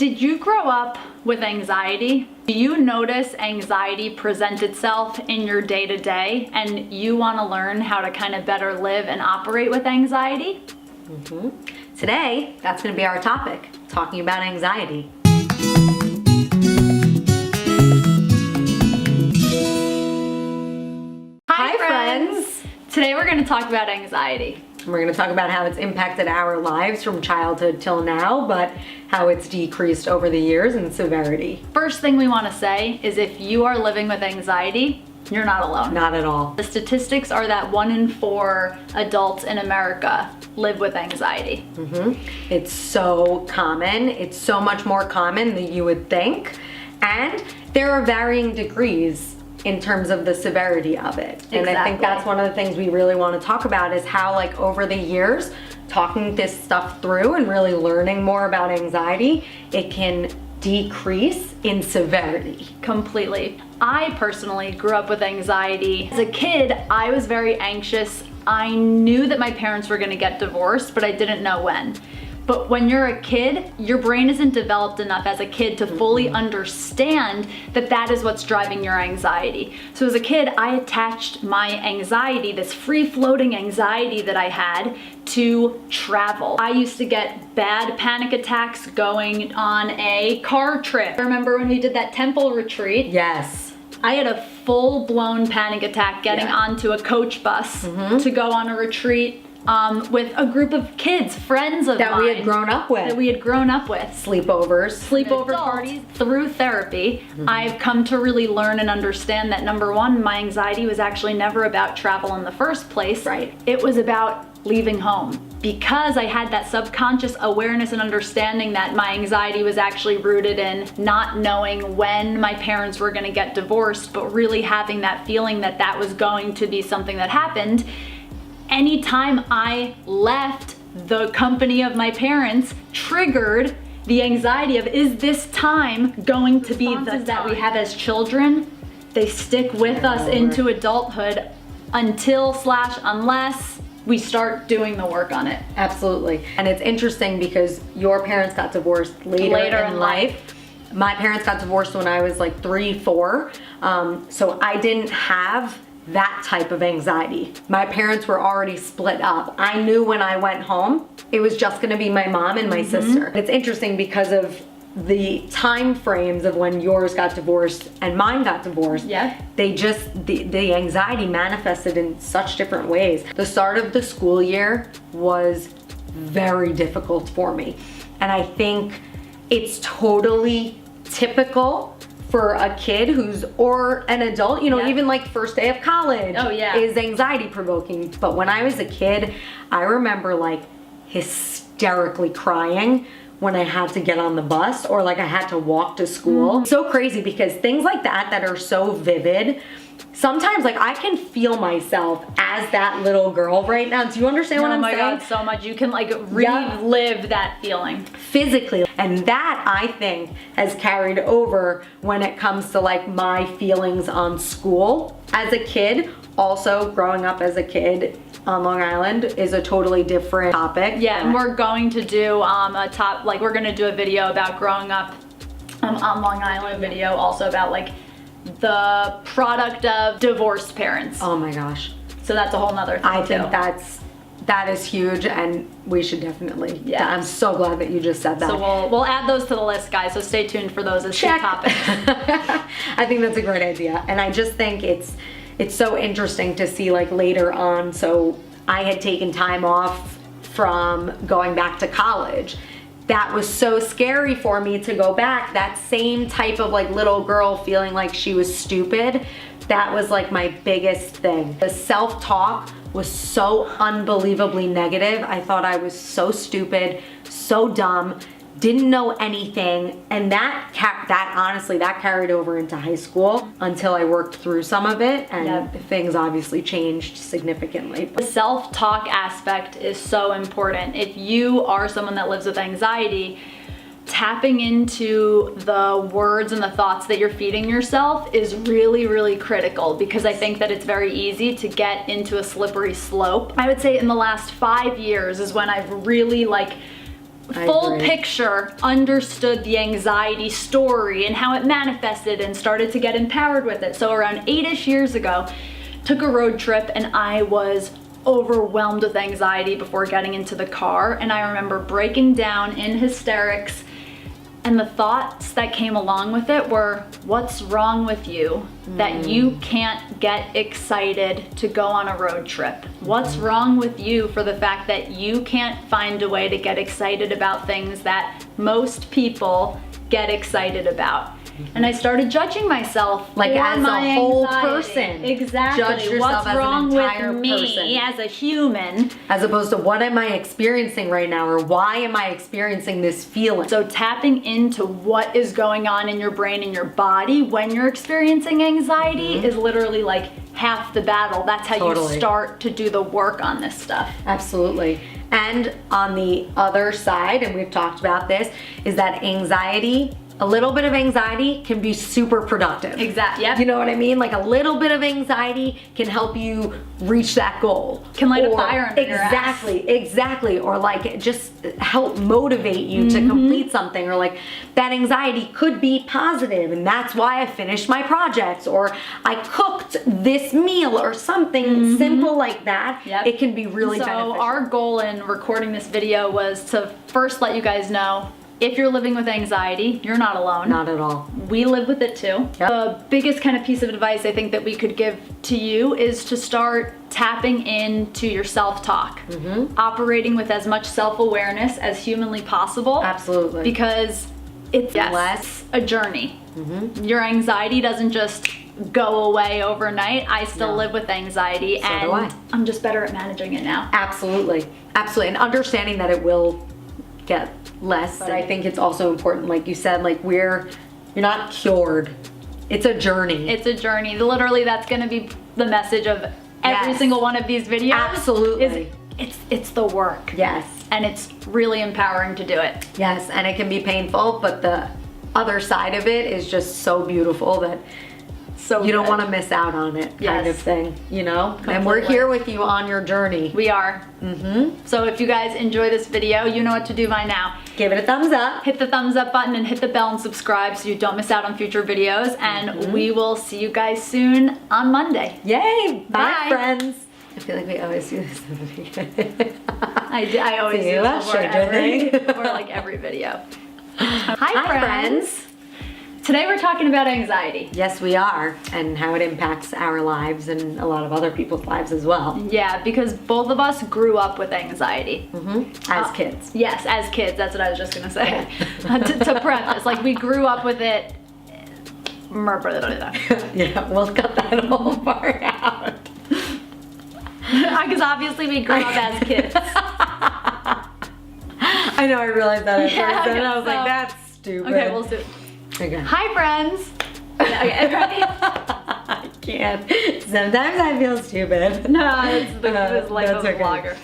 Did you grow up with anxiety? Do you notice anxiety present itself in your day-to-day and you want to learn how to kind of better live and operate with anxiety? Today, that's going to be our topic, talking about anxiety. Hi friends! Today we're going to talk about anxiety. We're going to talk about how it's impacted our lives from childhood till now, but how it's decreased over the years in severity. First thing we want to say is if you are living with anxiety, you're not alone. Not at all. The statistics are that 1 in 4 adults in America live with anxiety. It's so common. It's so much more common than you would think. And there are varying degrees in terms of the severity of it. And I think that's one of the things we really want to talk about is how, like, over the years, talking this stuff through and really learning more about anxiety, it can decrease in severity. Completely. I personally grew up with anxiety. As a kid, I was very anxious. I knew that my parents were gonna get divorced, but I didn't know when. But when you're a kid, your brain isn't developed enough as a kid to fully understand that that is what's driving your anxiety. So as a kid, I attached my anxiety, this free-floating anxiety that I had, to travel. I used to get bad panic attacks going on a car trip. I remember when we did that temple retreat. Yes. I had a full-blown panic attack getting onto a coach bus to go on a retreat with a group of kids, friends of that mine. we had grown up with. Sleepover parties. Through therapy, I've come to really learn and understand that number one, my anxiety was actually never about travel in the first place. Right. It was about leaving home. Because I had that subconscious awareness and understanding that my anxiety was actually rooted in not knowing when my parents were gonna get divorced, but really having that feeling that that was going to be something that happened. Anytime I left the company of my parents triggered the anxiety of, is this time going to be the that we have as children? They stick with us into adulthood unless we start doing the work on it. Absolutely. And it's interesting because your parents got divorced later in life. My parents got divorced when I was like 3, 4. So I didn't have that type of anxiety. My parents were already split up. I knew when I went home, it was just gonna be my mom and my sister. It's interesting because of the time frames of when yours got divorced and mine got divorced. The anxiety manifested in such different ways. The start of the school year was very difficult for me. And I think it's totally typical for a kid or an adult, even like first day of college is anxiety provoking. But when I was a kid, I remember like hysterically crying when I had to get on the bus or like I had to walk to school. So crazy because things like that are so vivid, sometimes like I can feel myself as that little girl right now. Do you understand what I'm saying? Oh my God, so much. You can like relive that feeling. Physically. And that I think has carried over when it comes to like my feelings on school. As a kid, also growing up as a kid on Long Island is a totally different topic. Yeah, and we're going to do we're gonna do a video about growing up on Long Island, video also about like the product of divorced parents. Oh my gosh. So that's a whole nother thing. I think that is huge and we should definitely, I'm so glad that you just said that. So we'll add those to the list, guys, so stay tuned for those as two topics. I think that's a great idea. And I just think it's so interesting to see like later on. So I had taken time off from going back to college. That was so scary for me to go back. That same type of like little girl feeling like she was stupid. That was like my biggest thing. The self-talk was so unbelievably negative. I thought I was so stupid, so dumb, didn't know anything. And that honestly carried over into high school until I worked through some of it and things obviously changed significantly. The self-talk aspect is so important. If you are someone that lives with anxiety, tapping into the words and the thoughts that you're feeding yourself is really, really critical because I think that it's very easy to get into a slippery slope. I would say in the last 5 years is when I've really full picture, understood the anxiety story and how it manifested and started to get empowered with it. So around 8-ish years ago, took a road trip and I was overwhelmed with anxiety before getting into the car. And I remember breaking down in hysterics, and the thoughts that came along with it were, what's wrong with you that you can't get excited to go on a road trip? What's wrong with you for the fact that you can't find a way to get excited about things that most people get excited about? And I started judging myself like for as my a whole anxiety. person. Exactly. Judge yourself What's as wrong an entire with me person. as a human? As opposed to what am I experiencing right now, or why am I experiencing this feeling? So tapping into what is going on in your brain and your body when you're experiencing anxiety is literally like half the battle. That's how you start to do the work on this stuff. Absolutely. And on the other side, and we've talked about this, is that anxiety, a little bit of anxiety can be super productive. Exactly. Yep. You know what I mean? Like a little bit of anxiety can help you reach that goal. Can light a fire under your ass. Exactly. Or like just help motivate you to complete something. Or like that anxiety could be positive, and that's why I finished my projects, or I cooked this meal, or something simple like that. Yep. It can be really beneficial. So our goal in recording this video was to first let you guys know, if you're living with anxiety, you're not alone. Not at all. We live with it too. Yep. The biggest kind of piece of advice I think that we could give to you is to start tapping into your self-talk. Operating with as much self-awareness as humanly possible. Absolutely. Because it's less a journey. Your anxiety doesn't just go away overnight. I still live with anxiety, So and do I. I'm just better at managing it now. Absolutely. And understanding that it will get less. But I think it's also important, like you said, like you're not cured. It's a journey. It's a journey. Literally, that's going to be the message of every single one of these videos. Absolutely. It's the work. Yes. And it's really empowering to do it. Yes, and it can be painful, but the other side of it is just so beautiful that you don't want to miss out on it, kind of thing, you know? Completely. And we're here with you on your journey. We are. So if you guys enjoy this video, you know what to do by now. Give it a thumbs up. Hit the thumbs up button and hit the bell and subscribe so you don't miss out on future videos. And we will see you guys soon on Monday. Yay! Bye, Bye. friends. I feel like we always do this in the beginning. I always See, do that's this sugar. for like every video. Hi, Hi, friends. Today we're talking about anxiety. Yes, we are, and how it impacts our lives and a lot of other people's lives as well. Yeah, because both of us grew up with anxiety. As kids. Yes, as kids. That's what I was just gonna say. to preface, like we grew up with it. Yeah, we'll cut that whole part out. Because obviously we grew up as kids. I know, I realized that at Yeah, first, and I okay, was like, so- that's stupid. Okay, we'll see. Okay. Hi, friends. Okay, ready? I can't. Sometimes I feel stupid. No, it's the life of a That's okay. vlogger.